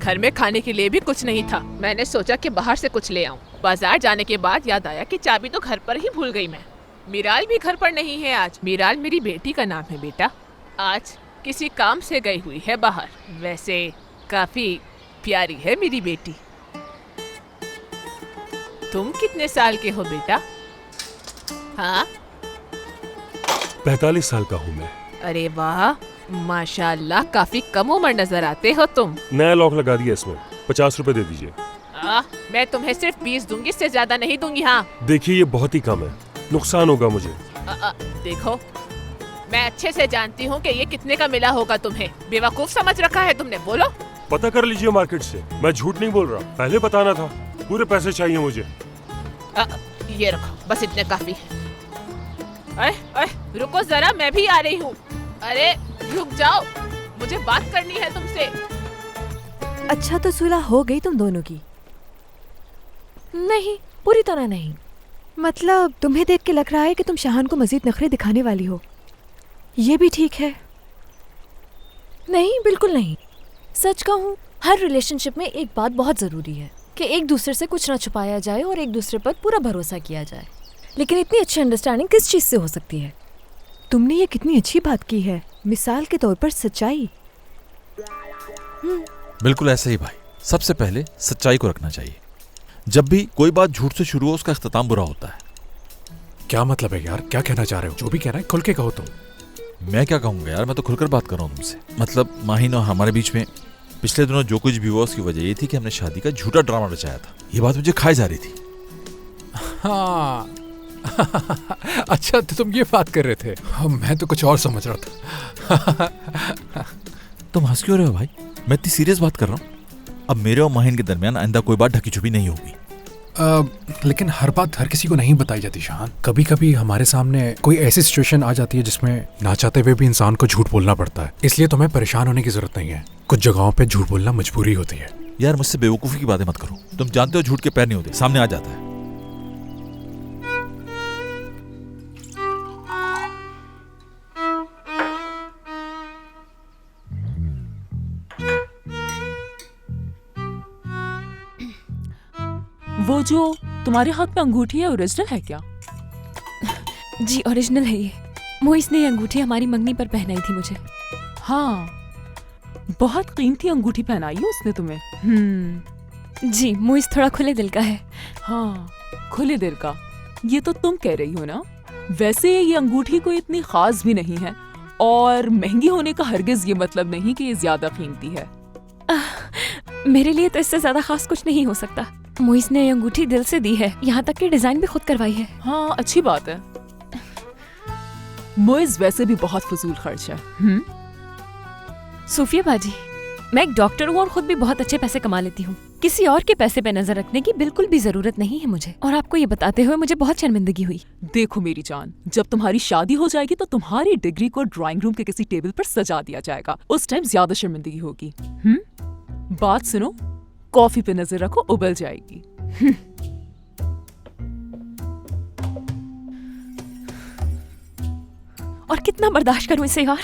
घर में खाने के लिए भी कुछ नहीं था। मैंने सोचा कि बाहर से कुछ ले आऊं। बाजार जाने के बाद याद आया कि चाबी तो घर पर ही भूल गई मैं। मीराल भी घर पर नहीं है आज। मीराल मेरी बेटी का नाम है बेटा। आज किसी काम से गई हुई है बाहर। वैसे काफी प्यारी है मेरी बेटी। तुम कितने साल के हो बेटा? हाँ, 45 साल का हूँ मैं। अरे वाह, माशाल्लाह, काफी कम उम्र नजर आते हो तुम। नया लॉक लगा दिया इसमें, 50 रुपए दे दीजिए। मैं तुम्हें सिर्फ 20 दूंगी, इससे ज्यादा नहीं दूंगी। हाँ देखिए ये बहुत ही कम है, नुकसान होगा मुझे। देखो, मैं अच्छे से जानती हूँ कि ये कितने का मिला होगा। तुम्हें बेवकूफ समझ रखा है तुमने। बोलो। पता कर लीजिए मार्केट से, मैं झूठ नहीं बोल रहा। पहले बताना था। पूरे पैसे चाहिए मुझे। ये रखो, बस इतने काफी। अरे रुको जरा, मैं भी आ रही हूँ। अरे रुक जाओ, मुझे बात करनी है तुमसे। अच्छा, तो सुलह हो गई तुम दोनों की? नहीं, पूरी तरह नहीं। मतलब तुम्हें देख के लग रहा है कि तुम शाहान को मजीद नखरे दिखाने वाली हो। ये भी ठीक है। नहीं, बिल्कुल नहीं। सच कहूँ, हर रिलेशनशिप में एक बात बहुत ज़रूरी है कि एक दूसरे से कुछ ना छुपाया जाए और एक दूसरे पर पूरा भरोसा किया जाए। लेकिन इतनी अच्छी अंडरस्टैंडिंग किस चीज़ से हो सकती है? तुमने ये कितनी अच्छी बात की है, मिसाल के तौर पर सच्चाई। बिल्कुल ऐसे ही भाई। सबसे पहले सच्चाई को रखना चाहिए। जब भी कोई बात झूठ से शुरू हो, उसका इख्तिताम बुरा होता है। क्या मतलब है यार? क्या कहना चाह रहे हो? जो भी कहना है खुल के कहो तुम। मैं क्या कहूँगा यार, मैं तो खुलकर बात कर रहा हूँ तुमसे। मतलब माहिन और हमारे बीच में पिछले दिनों जो कुछ भी हुआ, उसकी वजह ये थी कि हमने शादी का झूठा ड्रामा रचाया था। ये बात मुझे खाई जा रही थी। हाँ अच्छा, तो तुम ये बात कर रहे थे। मैं तो कुछ और समझ रहा था। तुम हंस क्यों रहे हो भाई? मैं इतनी सीरियस बात कर रहा हूँ। अब मेरे और माहिन के दरमियान आइंदा कोई बात ढकी छुपी नहीं होगी। लेकिन हर बात हर किसी को नहीं बताई जाती शाहान। कभी कभी हमारे सामने कोई ऐसी सिचुएशन आ जाती है जिसमें ना चाहते हुए भी इंसान को झूठ बोलना पड़ता है। इसलिए तुम्हें परेशान होने की जरूरत नहीं है। कुछ जगहों पे झूठ बोलना मजबूरी होती है। यार मुझसे बेवकूफ़ी की बातें मत करो। तुम जानते हो झूठ के पैर नहीं होते, सामने आ जाता है। वो जो तुम्हारे हाथ में अंगूठी है, ओरिजिनल है क्या? जी ओरिजिनल है ये। मोइस ने ये अंगूठी हमारी मंगनी पर पहनाई थी मुझे। हाँ, बहुत कीमती अंगूठी पहनाई है उसने तुम्हें। जी, मोइस थोड़ा खुले दिल का है। हाँ, खुले दिल का। ये तो तुम कह रही हो ना। वैसे ये अंगूठी कोई इतनी खास भी नहीं है, और महंगी होने का हरगिज ये मतलब नहीं कि ये ज्यादा कीमती है। मेरे लिए तो इससे ज्यादा खास कुछ नहीं हो सकता। मोइस ने ये अंगूठी दिल से दी है, यहाँ तक कि डिजाइन भी खुद करवाई है। हाँ, अच्छी बात है। मोइस वैसे भी बहुत फजूल खर्च है। सूफिया बाजी, मैं एक डॉक्टर हूँ और खुद भी बहुत अच्छे पैसे कमा लेती हूँ। किसी और के पैसे पे नजर रखने की बिल्कुल भी जरूरत नहीं है मुझे। और आपको ये बताते हुए मुझे बहुत शर्मिंदगी हुई। देखो मेरी जान, जब तुम्हारी शादी हो जाएगी तो तुम्हारी डिग्री को ड्राइंग रूम के किसी टेबल पर सजा दिया जाएगा। उस टाइम ज्यादा शर्मिंदगी होगी। बात सुनो, कॉफी पे नजर रखो, उबल जाएगी। और कितना बर्दाश्त करूं इसे यार।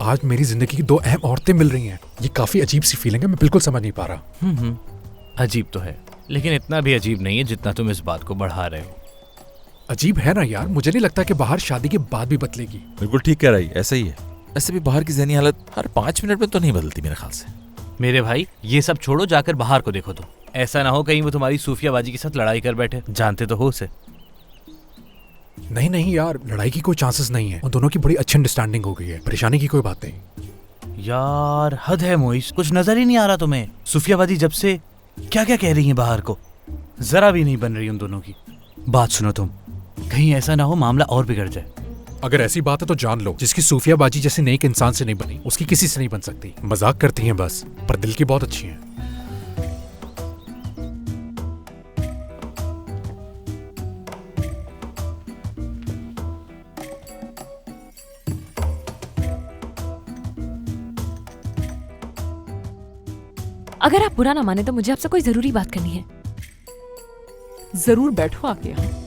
आज मेरी जिंदगी की दो अहम औरतें मिल रही हैं। ये काफी अजीब सी फीलिंग है, मैं बिल्कुल समझ नहीं पा रहा। अजीब तो है, लेकिन इतना भी अजीब नहीं है जितना तुम इस बात को बढ़ा रहे हो। अजीब है ना यार, मुझे नहीं लगता कि बाहर शादी के बाद भी बदलेगी। बिल्कुल ठीक कह रही, ऐसा ही है। ऐसे भी बाहर की ज़हनी हालत हर 5 मिनट में तो नहीं बदलती मेरे ख्याल से। मेरे भाई, ये सब छोड़ो, जाकर बाहर को देखो। तो ऐसा ना हो कहीं वो तुम्हारी सूफिया बाजी के साथ लड़ाई कर बैठे। जानते तो हो उसे। नहीं नहीं यार, लड़ाई की कोई चांसेस नहीं है। उन दोनों की बड़ी अच्छी अंडरस्टैंडिंग हो गई है, परेशानी की कोई बात नहीं। यार हद है मोइस, कुछ नजर ही नहीं आ रहा तुम्हें? सूफिया बाजी जब से क्या क्या कह रही है बाहर को, जरा भी नहीं बन रही उन दोनों की। बात सुनो तुम, कहीं ऐसा ना हो मामला और बिगड़ जाए। अगर ऐसी बात है तो जान लो, जिसकी सूफिया बाजी जैसे नेक इंसान से नहीं बनी, उसकी किसी से नहीं बन सकती। मजाक करती हैं बस, पर दिल की बहुत अच्छी हैं। अगर आप बुरा ना माने तो मुझे आपसे कोई जरूरी बात करनी है। जरूर बैठो आके यहाँ।